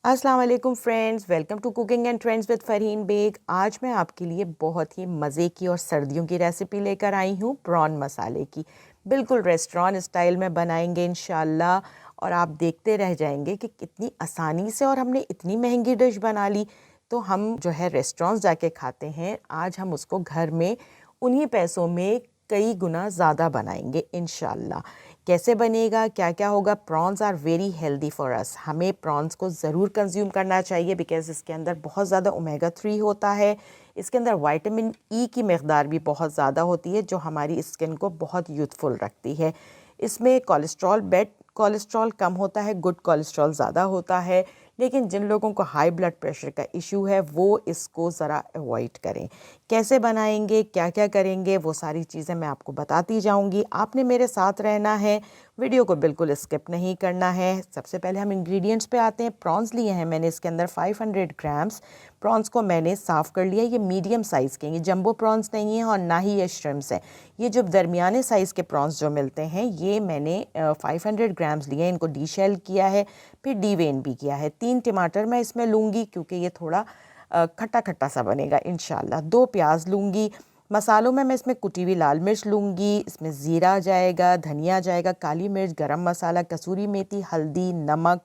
अस्सलाम वालेकुम friends, welcome to cooking and trends with Farheen Baig. आज मैं आपके लिए बहुत ही मज़े की और सर्दियों की रेसिपी लेकर आई हूँ प्रॉन मसाले की। बिल्कुल रेस्टोरेंट स्टाइल में बनाएंगे इंशाल्लाह, और आप देखते रह जाएंगे कि कितनी आसानी से और हमने इतनी महंगी डिश बना ली। तो हम जो है रेस्टोरेंट्स जाके खाते हैं, आज हम उसको घर में उन्हीं पैसों में कई गुना ज़्यादा बनाएंगे इंशाल्लाह। कैसे बनेगा, क्या क्या होगा? Prawns are very healthy for us. हमें प्रॉन्स को ज़रूर कंज्यूम करना चाहिए बिकॉज़ इसके अंदर बहुत ज़्यादा ओमेगा 3 होता है। इसके अंदर विटामिन ई की मकदार भी बहुत ज़्यादा होती है जो हमारी स्किन को बहुत यूथफुल रखती है। इसमें कोलेस्ट्रॉल, बैड कोलेस्ट्रॉल कम होता है, गुड कोलेस्ट्रॉल ज़्यादा होता है। लेकिन जिन लोगों को हाई ब्लड प्रेशर का इशू है वो इसको ज़रा अवॉइड करें। कैसे बनाएंगे, क्या क्या करेंगे, वो सारी चीज़ें मैं आपको बताती जाऊंगी। आपने मेरे साथ रहना है, वीडियो को बिल्कुल स्किप नहीं करना है। सबसे पहले हम इंग्रेडिएंट्स पे आते हैं। प्रॉन्स लिए हैं मैंने इसके अंदर 500 ग्राम्स। प्रॉन्स को मैंने साफ़ कर लिया। ये मीडियम साइज़ के, ये जंबो प्रॉन्स नहीं है और ना ही ये श्रिम्प्स है। ये जो दरमियाने साइज़ के प्रॉन्स जो मिलते हैं ये मैंने 500 ग्राम्स लिए हैं। इनको डीशेल किया है, फिर डीवेन भी किया है। 3 टमाटर मैं इसमें लूँगी क्योंकि ये थोड़ा खट्टा खट्टा सा बनेगा इंशाल्लाह। 2 प्याज लूँगी। मसालों में मैं इसमें कुटी हुई लाल मिर्च लूँगी, इसमें ज़ीरा जाएगा, धनिया जाएगा, काली मिर्च, गरम मसाला, कसूरी मेथी, हल्दी, नमक,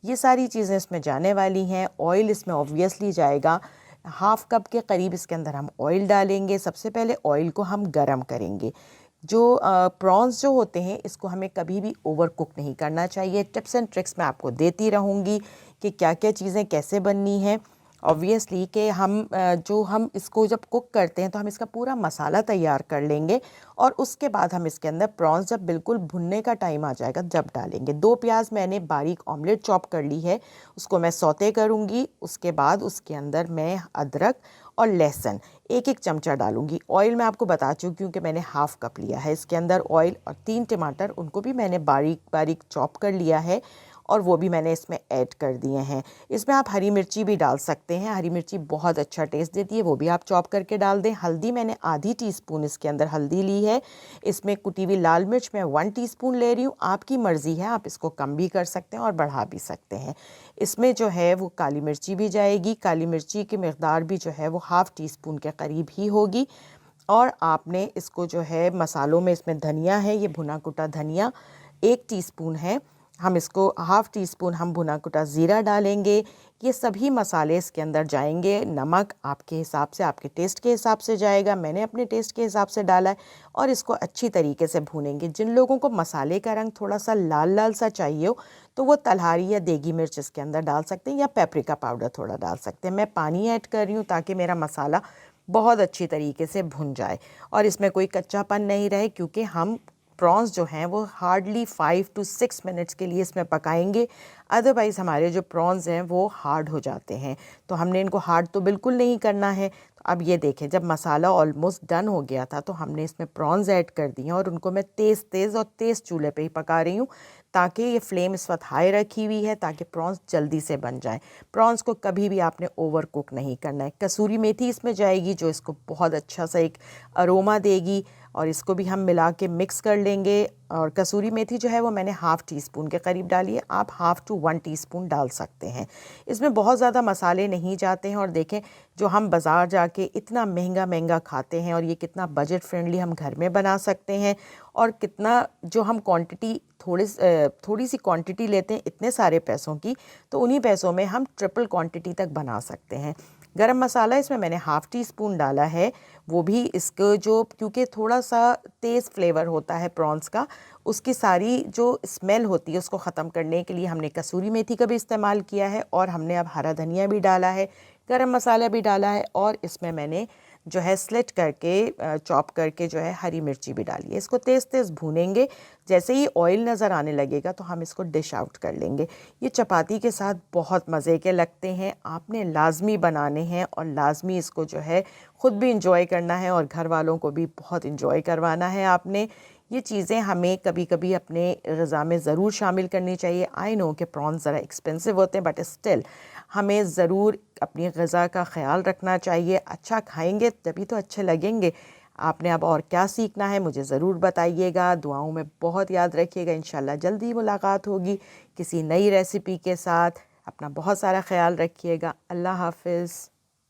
ये सारी चीज़ें इसमें जाने वाली हैं। ऑयल इसमें ऑब्वियसली जाएगा। हाफ़ कप के करीब इसके अंदर हम ऑयल डालेंगे। सबसे पहले ऑयल को हम गरम करेंगे। जो प्रॉन्स जो होते हैं इसको हमें कभी भी ओवर कुक नहीं करना चाहिए। टिप्स एंड ट्रिक्स मैं आपको देती रहूँगी कि क्या क्या चीज़ें कैसे बननी हैं। ऑब्वियसली कि हम इसको जब कुक करते हैं तो हम इसका पूरा मसाला तैयार कर लेंगे और उसके बाद हम इसके अंदर प्रॉन्स जब बिल्कुल भुनने का टाइम आ जाएगा जब डालेंगे। 2 प्याज मैंने बारीक ऑमलेट चॉप कर ली है, उसको मैं सौते करूँगी। उसके बाद उसके अंदर मैं अदरक और लहसुन 1-1 चमचा डालूँगी। ऑयल मैं आपको बता चुकी हूँ कि मैंने हाफ़ कप लिया है इसके अंदर ऑयल, और 3 टमाटर उनको भी मैंने बारीक बारीक चॉप कर लिया है और वो भी मैंने इसमें ऐड कर दिए हैं। इसमें आप हरी मिर्ची भी डाल सकते हैं, हरी मिर्ची बहुत अच्छा टेस्ट देती है, वो भी आप चॉप करके डाल दें। हल्दी मैंने आधी टीस्पून इसके अंदर हल्दी ली है। इसमें कुटी हुई लाल मिर्च मैं 1 टीस्पून ले रही हूँ। आपकी मर्ज़ी है, आप इसको कम भी कर सकते हैं और बढ़ा भी सकते हैं। इसमें जो है वो काली मिर्ची भी जाएगी। काली मिर्ची की मकदार भी जो है वो हाफ़ टीस्पून के करीब ही होगी। और आपने इसको जो है मसालों में, इसमें धनिया है, ये भुना कुटा धनिया 1 टीस्पून है। हम इसको हाफ़ टी स्पून हम भुना कुटा ज़ीरा डालेंगे। ये सभी मसाले इसके अंदर जाएंगे। नमक आपके हिसाब से, आपके टेस्ट के हिसाब से जाएगा, मैंने अपने टेस्ट के हिसाब से डाला है। और इसको अच्छी तरीके से भूनेंगे। जिन लोगों को मसाले का रंग थोड़ा सा लाल लाल सा चाहिए हो तो वो तलहारी या देगी मिर्च इसके अंदर डाल सकते हैं या पेपरिका पाउडर थोड़ा डाल सकते हैं। मैं पानी ऐड कर रही हूँ ताकि मेरा मसाला बहुत अच्छी तरीके से भुन जाए और इसमें कोई कच्चापन नहीं रहे, क्योंकि हम प्रॉन्स जो हैं वो हार्डली 5 to 6 मिनट्स के लिए इसमें पकाएंगे। अदरवाइज़ हमारे जो प्रॉन्स हैं वो हार्ड हो जाते हैं, तो हमने इनको हार्ड तो बिल्कुल नहीं करना है। तो अब ये देखें, जब मसाला ऑलमोस्ट डन हो गया था तो हमने इसमें प्रॉन्स ऐड कर दिए और उनको मैं तेज़ तेज़ और तेज़ चूल्हे पे ही पका रही हूँ, ताकि ये फ्लेम इस वक्त हाई रखी हुई है ताकि प्रॉन्स जल्दी से बन जाएं। प्रॉन्स को कभी भी आपने ओवर कुक नहीं करना है। कसूरी मेथी इसमें जाएगी जो इसको बहुत अच्छा सा एक अरोमा देगी, और इसको भी हम मिला के मिक्स कर लेंगे। और कसूरी मेथी जो है वो मैंने हाफ़ टी स्पून के करीब डाली है, आप हाफ़ टू 1 टीस्पून डाल सकते हैं। इसमें बहुत ज़्यादा मसाले नहीं जाते हैं। और देखें, जो हम बाज़ार जाके इतना महंगा महंगा खाते हैं और ये कितना बजट फ्रेंडली हम घर में बना सकते हैं, और कितना जो हम क्वांटिटी थोड़ी सी क्वांटिटी लेते हैं इतने सारे पैसों की, तो उन्हीं पैसों में हम ट्रिपल क्वांटिटी तक बना सकते हैं। गरम मसाला इसमें मैंने हाफ़ टी स्पून डाला है, वो भी इसको जो, क्योंकि थोड़ा सा तेज़ फ्लेवर होता है प्रॉन्स का, उसकी सारी जो स्मेल होती है उसको ख़त्म करने के लिए हमने कसूरी मेथी का भी इस्तेमाल किया है, और हमने अब हरा धनिया भी डाला है, गरम मसाला भी डाला है, और इसमें मैंने जो है स्लिट करके चॉप करके जो है हरी मिर्ची भी डाली है। इसको तेज़ तेज़ भूनेंगे। जैसे ही ऑयल नज़र आने लगेगा तो हम इसको डिश आउट कर लेंगे। ये चपाती के साथ बहुत मज़े के लगते हैं। आपने लाजमी बनाने हैं और लाजमी इसको जो है ख़ुद भी इंजॉय करना है और घर वालों को भी बहुत इंजॉय करवाना है। आपने ये चीज़ें हमें कभी कभी अपने ग़िज़ा में ज़रूर शामिल करनी चाहिए। आई नो कि प्रॉन्स ज़रा एक्सपेंसिव होते हैं, बट स्टिल हमें ज़रूर अपनी ग़िज़ा का ख़्याल रखना चाहिए। अच्छा खाएंगे तभी तो अच्छे लगेंगे। आपने अब और क्या सीखना है मुझे ज़रूर बताइएगा। दुआओं में बहुत याद रखिएगा। इंशाल्लाह जल्दी मुलाकात होगी किसी नई रेसिपी के साथ। अपना बहुत सारा ख्याल रखिएगा। अल्लाह हाफ़िज़।